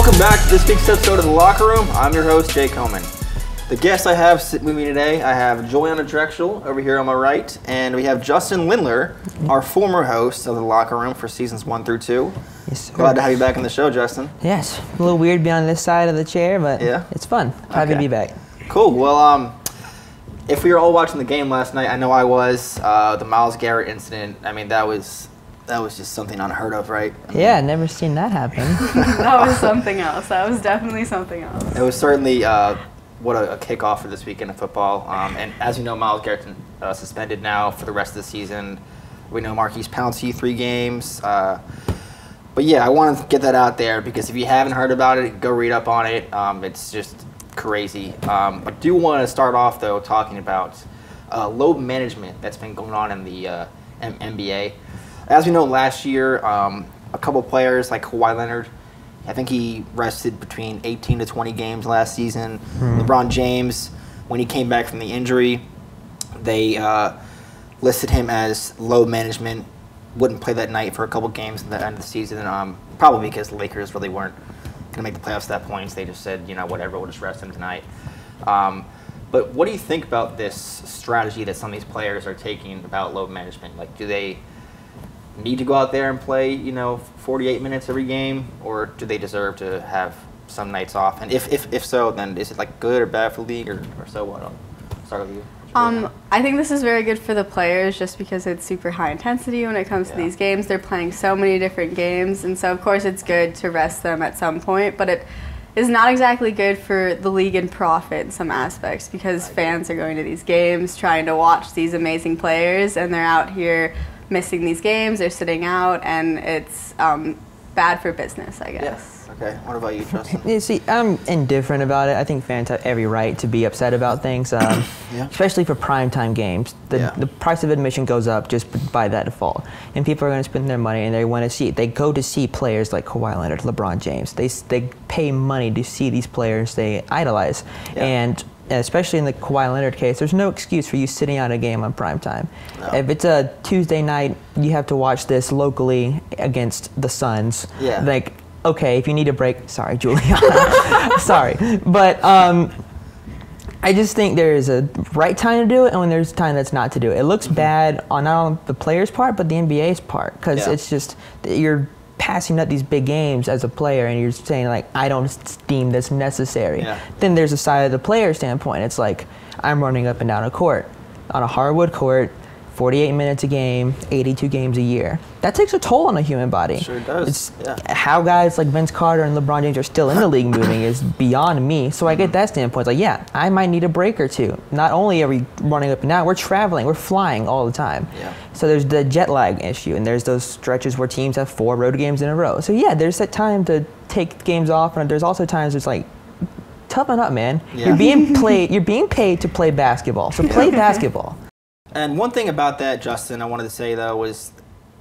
Welcome back to this week's episode of The Locker Room. I'm your host, Jake Homan. The guests I have with me today, I have Juliana Dreschel over here on my right, and we have Justin Lindler, our former host of The Locker Room for seasons 1 through 2. Yes, sir. Glad to have you back on the show, Justin. Yes, a little weird being on this side of the chair, but yeah, it's fun. Happy to be back. Cool. Well, if we were all watching the game last night, I know I was, the Myles Garrett incident, I mean, that was just something unheard of, right? I mean, yeah, never seen that happen. That was something else. That was definitely something else. It was certainly what a kickoff for this weekend of football. And as you know, Myles Garrett's suspended now for the rest of the season. We know Marquise Pouncey 3 games. But yeah, I want to get that out there because if you haven't heard about it, go read up on it. It's just crazy. I do want to start off, though, talking about load management that's been going on in the NBA. As we know, last year, a couple players like Kawhi Leonard, I think he rested between 18 to 20 games last season. LeBron James, when he came back from the injury, they listed him as load management, wouldn't play that night for a couple games at the end of the season, probably because the Lakers really weren't going to make the playoffs at that point. So they just said, you know, whatever, we'll just rest him tonight. But what do you think about this strategy that some of these players are taking about load management? Like, do they need to go out there and play, you know, 48 minutes every game, or do they deserve to have some nights off? And if so, then is it like good or bad for the league, or so what? I'll start with you. I think this is very good for the players just because it's super high intensity when it comes to these games. They're playing so many different games, and so of course it's good to rest them at some point, but it is not exactly good for the league in profit in some aspects because fans are going to these games trying to watch these amazing players, and they're out here missing these games, they're sitting out, and it's bad for business, I guess. Yes. Okay. What about you, Justin? You see, I'm indifferent about it. I think fans have every right to be upset about things, especially for primetime games. The price of admission goes up just by that default, and people are going to spend their money, and they want to see it. They go to see players like Kawhi Leonard, LeBron James. They pay money to see these players they idolize, and especially in the Kawhi Leonard case, there's no excuse for you sitting out a game on primetime. No. If it's a Tuesday night, you have to watch this locally against the Suns. Yeah. Like, okay, if you need a break, sorry, Juliana, sorry. But I just think there is a right time to do it, and when there's a time that's not to do it. It looks bad on not on the players' part, but the NBA's part, because it's just, you're passing up these big games as a player, and you're saying, like, I don't deem this necessary. Then there's a side of the player standpoint. It's like, I'm running up and down a court, on a hardwood court, 48 minutes a game, 82 games a year. That takes a toll on a human body. Sure does. How guys like Vince Carter and LeBron James are still in the league moving is beyond me. So I get that standpoint. It's like, yeah, I might need a break or two. Not only are we running up and down, we're traveling, we're flying all the time. So there's the jet lag issue, and there's those stretches where teams have 4 road games in a row. So yeah, there's that time to take games off, and there's also times it's like, toughen up, man. You're being paid to play basketball. So play basketball. And one thing about that, Justin, I wanted to say, though, was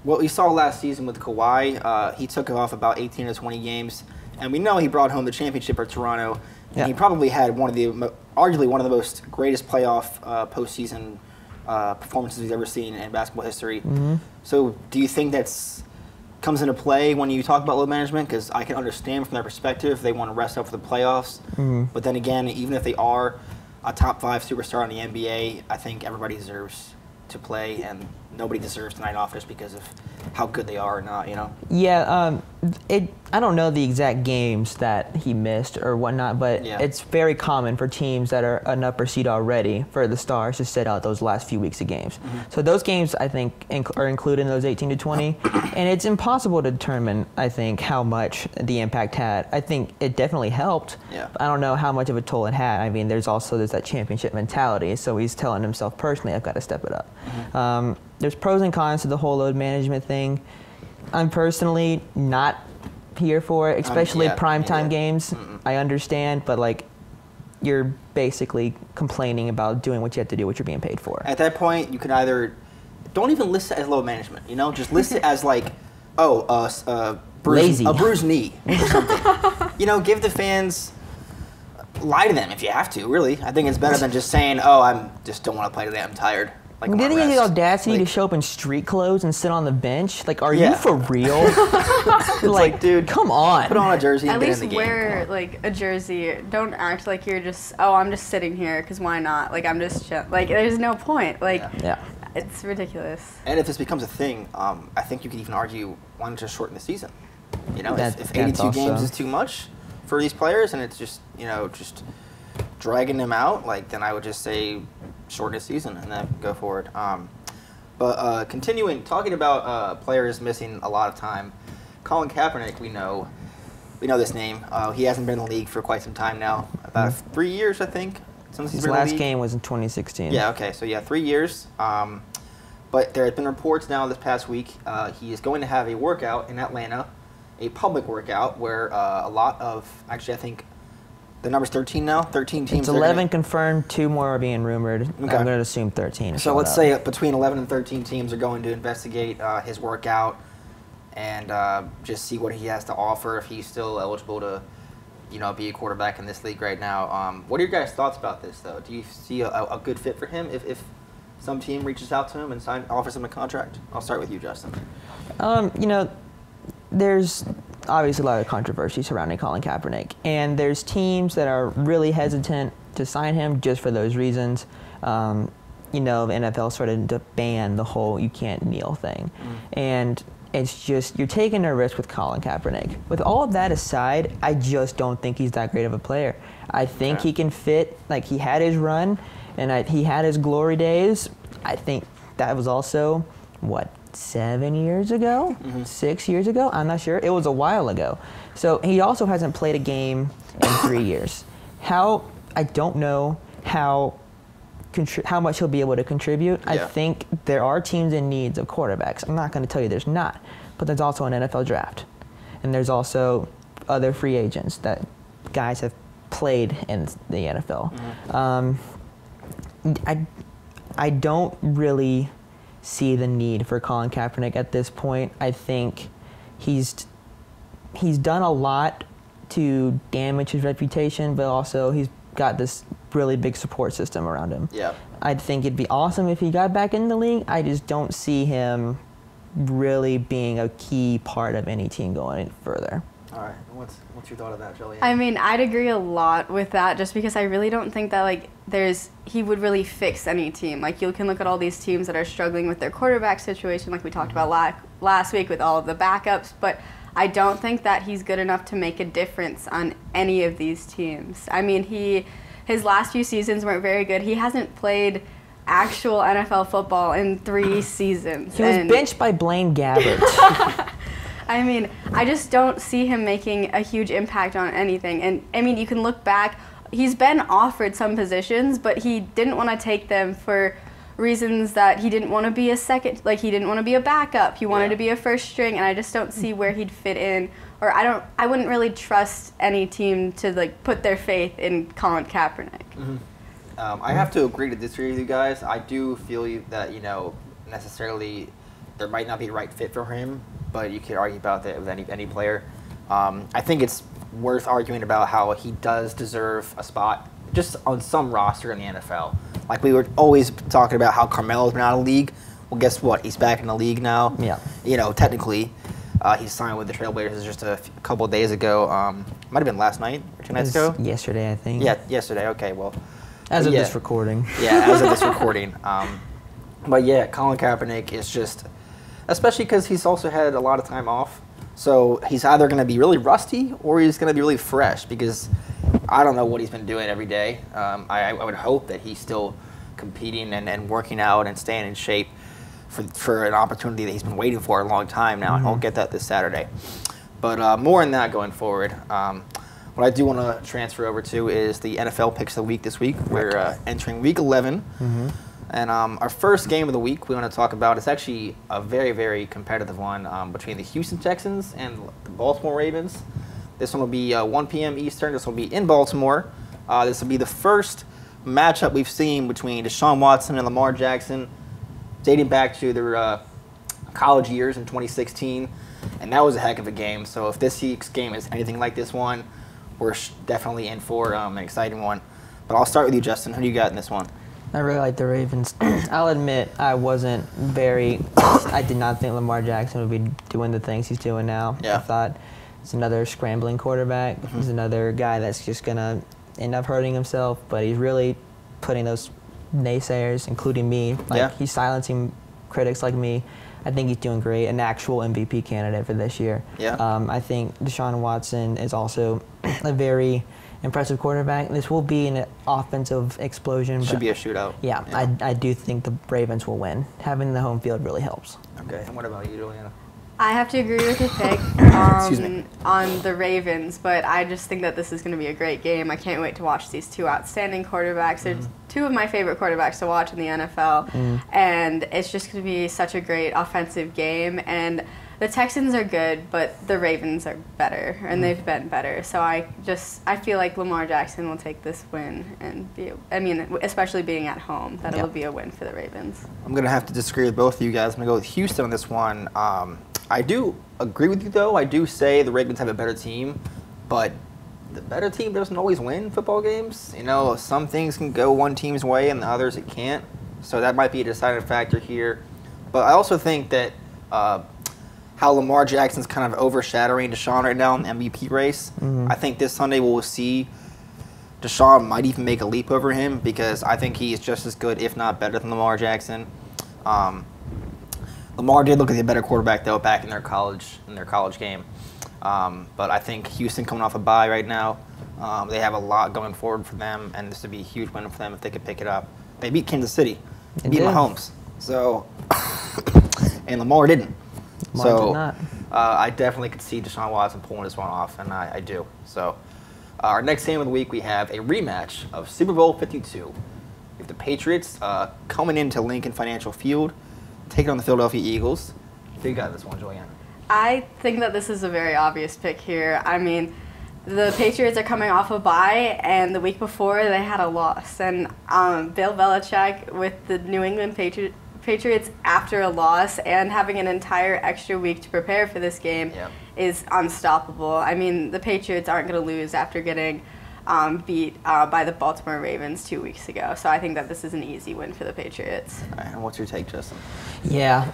what we saw last season with Kawhi. He took off about 18 to 20 games, and we know he brought home the championship for Toronto. And he probably had arguably one of the most greatest playoff postseason performances we've ever seen in basketball history. So do you think that's comes into play when you talk about load management? Because I can understand from their perspective, they want to rest up for the playoffs. But then again, even if they are a top 5 superstar in the NBA, I think everybody deserves to play, and nobody deserves the night off just because of how good they are or not, you know? Yeah, I don't know the exact games that he missed or whatnot, but it's very common for teams that are an upper seed already for the Stars to sit out those last few weeks of games. So those games, I think, are included in those 18 to 20, and it's impossible to determine, I think, how much the impact had. I think it definitely helped, but I don't know how much of a toll it had. I mean, there's that championship mentality, so he's telling himself personally, I've got to step it up. There's pros and cons to the whole load management thing. I'm personally not here for it, especially primetime games. I understand, but like, you're basically complaining about doing what you have to do, what you're being paid for. At that point, you can either don't even list it as load management, you know, just list it as like, a bruised knee or something. You know, give the fans, lie to them if you have to. Really, I think it's better than just saying, I just don't want to play today, I'm tired. like Didn't he armrest. get the audacity like, to show up in street clothes and sit on the bench? Like, are you for real? like, dude, come on. Put on a jersey and At get least in the game. wear like a jersey. Don't act like you're just, oh, I'm just sitting here because why not? Like I'm just like there's no point. Like it's ridiculous. And if this becomes a thing, I think you could even argue why not just shorten the season? You know, if 82 games is too much for these players and it's just just dragging them out, like then I would just say shorten the season and then go forward. But continuing talking about players missing a lot of time, Colin Kaepernick, we know this name. He hasn't been in the league for quite some time now, about 3 years, I think, since he's been in the league. His last game was in 2016. Yeah, okay, so 3 years. But there have been reports now this past week he is going to have a workout in Atlanta, a public workout where a lot of, actually I think the number's 13 now, 13 teams. It's 11 confirmed, 2 more are being rumored. Okay. I'm going to assume 13. So let's say between 11 and 13 teams are going to investigate his workout and just see what he has to offer, if he's still eligible to be a quarterback in this league right now. What are your guys' thoughts about this, though? Do you see a good fit for him if some team reaches out to him and offers him a contract? I'll start with you, Justin. There's obviously a lot of controversy surrounding Colin Kaepernick, and there's teams that are really hesitant to sign him just for those reasons. The NFL started to ban the whole you can't kneel thing. And it's just, you're taking a risk with Colin Kaepernick. With all of that aside, I just don't think he's that great of a player. I think he can fit, like he had his run, and he had his glory days. I think that was also, 7 years ago? 6 years ago? I'm not sure. It was a while ago. So he also hasn't played a game in 3 years. I don't know how much he'll be able to contribute. I think there are teams in need of quarterbacks. I'm not going to tell you there's not, but there's also an NFL draft. And there's also other free agents that guys have played in the NFL. I don't really see the need for Colin Kaepernick at this point. I think he's done a lot to damage his reputation, but also he's got this really big support system around him. Yeah. I think it'd be awesome if he got back in the league. I just don't see him really being a key part of any team going further. All right. What's your thought of that, Juliana? I mean, I'd agree a lot with that, just because I really don't think that he would really fix any team. Like you can look at all these teams that are struggling with their quarterback situation, like we talked about last week with all of the backups, but I don't think that he's good enough to make a difference on any of these teams. I mean, his last few seasons weren't very good. He hasn't played actual NFL football in 3 seasons. He was benched by Blaine Gabbert. I mean, I just don't see him making a huge impact on anything. And, I mean, you can look back. He's been offered some positions, but he didn't want to take them for reasons that he didn't want to be he didn't want to be a backup. He wanted to be a first string, and I just don't see where he'd fit in. Or I wouldn't really trust any team to, put their faith in Colin Kaepernick. I have to agree to disagree with you guys. I do feel that, necessarily there might not be a right fit for him, but you could argue about that with any player. I think it's worth arguing about how he does deserve a spot just on some roster in the NFL. Like we were always talking about how Carmelo's been out of the league. Well, guess what? He's back in the league now. Yeah. Technically, he signed with the Trailblazers just a couple of days ago. Might have been last night or 2 nights ago. Yesterday, I think. Yeah, yesterday. Okay, well. As of this recording. Yeah, as of this recording. But yeah, Colin Kaepernick is just, especially because he's also had a lot of time off. So he's either going to be really rusty or he's going to be really fresh, because I don't know what he's been doing every day. I would hope that he's still competing and working out and staying in shape for an opportunity that he's been waiting for a long time now. I'll get that this Saturday. But more on that going forward. What I do want to transfer over to is the NFL picks of the week this week. We're entering week 11. And our first game of the week we want to talk about is actually a very, very competitive one between the Houston Texans and the Baltimore Ravens. This one will be 1 p.m. Eastern. This will be in Baltimore. This will be the first matchup we've seen between Deshaun Watson and Lamar Jackson, dating back to their college years in 2016. And that was a heck of a game. So if this week's game is anything like this one, we're definitely in for an exciting one. But I'll start with you, Justin. Who do you got in this one? I really like the Ravens. I'll admit I did not think Lamar Jackson would be doing the things he's doing now. Yeah. I thought he's another scrambling quarterback. He's another guy that's just going to end up hurting himself, but he's really putting those naysayers, including me, he's silencing critics like me. I think he's doing great, an actual MVP candidate for this year. Yeah. I think Deshaun Watson is also a very impressive quarterback. This will be an offensive explosion. Should be a shootout. Yeah, I do think the Ravens will win. Having the home field really helps. Okay, and what about you, Juliana? I have to agree with your pick on the Ravens, but I just think that this is going to be a great game. I can't wait to watch these two outstanding quarterbacks. They're two of my favorite quarterbacks to watch in the NFL, and it's just going to be such a great offensive game. And the Texans are good, but the Ravens are better, and they've been better. So I feel like Lamar Jackson will take this win, and especially being at home, that it'll be a win for the Ravens. I'm going to have to disagree with both of you guys. I'm going to go with Houston on this one. I do agree with you, though. I do say the Ravens have a better team, but the better team doesn't always win football games. You know, some things can go one team's way and the others it can't. So that might be a deciding factor here. But I also think that how Lamar Jackson's kind of overshadowing Deshaun right now in the MVP race. I think this Sunday we'll see Deshaun might even make a leap over him because I think he is just as good, if not better, than Lamar Jackson. Lamar did look like a better quarterback, though, back in their college game. But I think Houston coming off a bye right now, they have a lot going forward for them, and this would be a huge win for them if they could pick it up. They beat Kansas City. They beat Mahomes. So, and Lamar didn't. Lamar did not. I definitely could see Deshaun Watson pulling this one off, and I do. So, our next game of the week, we have a rematch of Super Bowl 52. We have the Patriots coming into Lincoln Financial Field, taking on the Philadelphia Eagles. Who you got this one, Juliana? I think that this is a very obvious pick here. I mean, the Patriots are coming off a bye, and the week before they had a loss. And Bill Belichick with the New England Patriots after a loss and having an entire extra week to prepare for this game is unstoppable. I mean, the Patriots aren't going to lose after getting beat by the Baltimore Ravens 2 weeks ago. So I think that this is an easy win for the Patriots. All right, and what's your take, Justin? Yeah,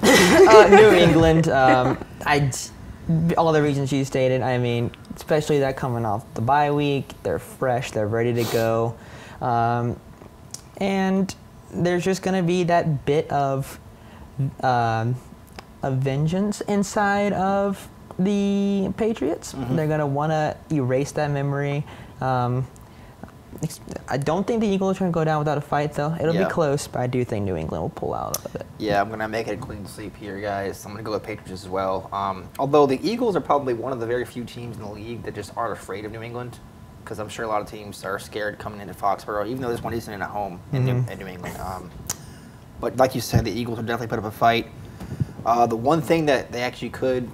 New England. All the reasons you stated. I mean, especially that coming off the bye week, they're fresh, they're ready to go, and there's just going to be that bit of vengeance inside of the Patriots. They're going to want to erase that memory. I don't think the Eagles are going to go down without a fight, though. It'll be close, but I do think New England will pull out of it. Yeah, I'm going to make it a clean sweep here, guys. I'm going to go with Patriots as well. Although the Eagles are probably one of the very few teams in the league that just aren't afraid of New England, because I'm sure a lot of teams are scared coming into Foxborough, even though this one isn't at home in New England. But like you said, the Eagles will definitely put up a fight. The one thing that they actually could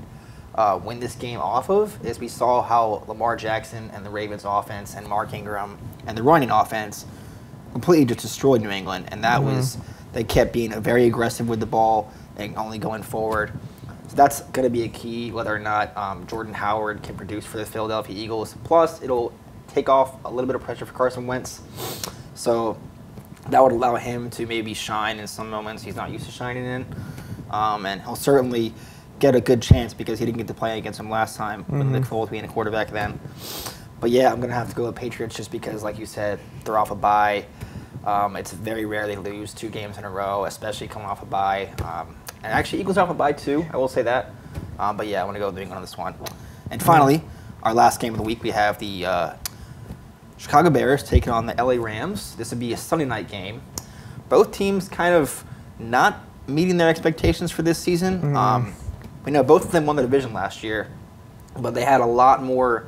win this game off of is we saw how Lamar Jackson and the Ravens offense and Mark Ingram and the running offense completely just destroyed New England, and that was they kept being very aggressive with the ball and only going forward. So that's going to be a key, whether or not Jordan Howard can produce for the Philadelphia Eagles. Plus, it'll take off a little bit of pressure for Carson Wentz. So that would allow him to maybe shine in some moments he's not used to shining in. And he'll certainly get a good chance because he didn't get to play against him last time with Nick Foles being a quarterback then. But yeah, I'm going to have to go with Patriots just because, like you said, they're off a bye. It's very rare they lose 2 games in a row, especially coming off a bye. And actually, Eagles are off a bye too, I will say that. But yeah, I want to go with New England on this one. And finally, our last game of the week, we have the Chicago Bears taking on the LA Rams. This would be a Sunday night game. Both teams kind of not meeting their expectations for this season. We know both of them won the division last year, but they had a lot more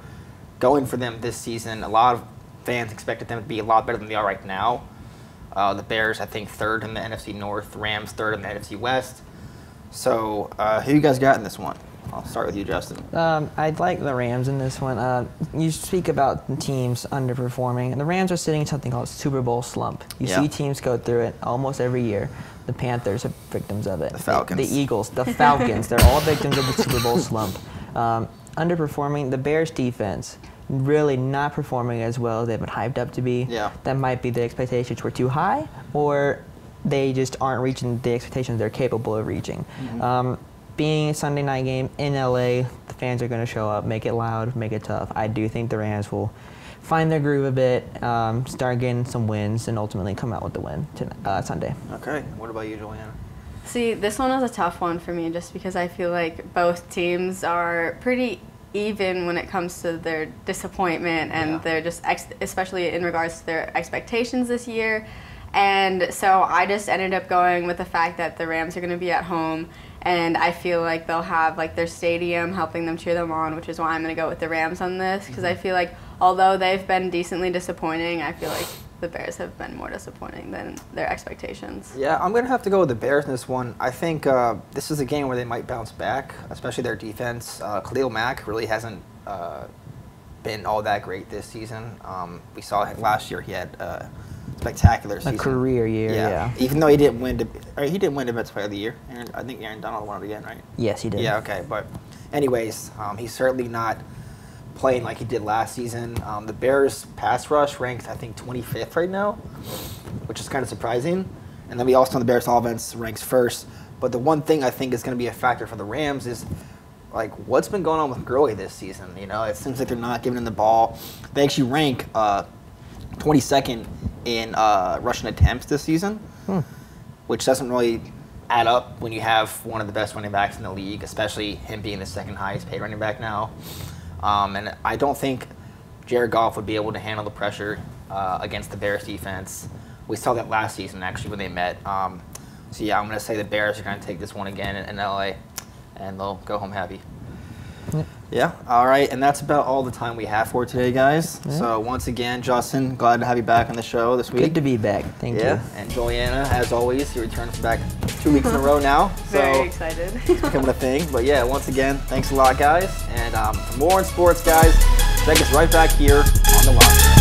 going for them this season. A lot of fans expected them to be a lot better than they are right now. The Bears, I think, 3rd in the NFC North. Rams 3rd in the NFC West. So who you guys got in this one? I'll start with you, Justin. I'd like the Rams in this one. You speak about the teams underperforming, and the Rams are sitting in something called Super Bowl slump. You see teams go through it almost every year. The Panthers are victims of it. The Falcons. The Eagles, the Falcons, they're all victims of the Super Bowl slump. Underperforming, the Bears defense. really not performing as well as they've been hyped up to be. Yeah. That might be the expectations were too high, or they just aren't reaching the expectations they're capable of reaching. Being a Sunday night game in LA, the fans are going to show up, make it loud, make it tough. I do think the Rams will find their groove a bit, start getting some wins, and ultimately come out with the win Sunday. Okay. What about you, Juliana? See, this one was a tough one for me just because I feel like both teams are pretty even when it comes to their disappointment and their just, especially in regards to their expectations this year. And so I just ended up going with the fact that the Rams are going to be at home, and I feel like they'll have like their stadium helping them cheer them on, which is why I'm going to go with the Rams on this, because I feel like although they've been decently disappointing, I feel like the Bears have been more disappointing than their expectations. Yeah, I'm going to have to go with the Bears in this one. I think this is a game where they might bounce back, especially their defense. Khalil Mack really hasn't been all that great this season. We saw it last year. He had spectacular season. A career year, yeah. Even though he didn't win Defensive Player of the Year. I think Aaron Donald won it again, right? Yes, he did. Yeah, okay. But anyways, he's certainly not playing like he did last season. The Bears pass rush ranks, I think, 25th right now, which is kind of surprising. And then we also know the Bears offense ranks first. But the one thing I think is going to be a factor for the Rams is like what's been going on with Gurley this season. You know, it seems like they're not giving him the ball. They actually rank 22nd in rushing attempts this season, which doesn't really add up when you have one of the best running backs in the league, especially him being the second highest paid running back now. And I don't think Jared Goff would be able to handle the pressure against the Bears defense. We saw that last season, actually, when they met. So, yeah, I'm going to say the Bears are going to take this one again in LA, and they'll go home happy. Yeah, all right, and that's about all the time we have for today, guys. So once again, Justin, glad to have you back on the show this week. Good to be back. Thank you. Yeah, and Juliana, as always, you returns back 2 weeks in a row now. Very excited. It's becoming a thing. But yeah, once again, thanks a lot, guys. And for more on sports, guys, check us right back here on the Lock.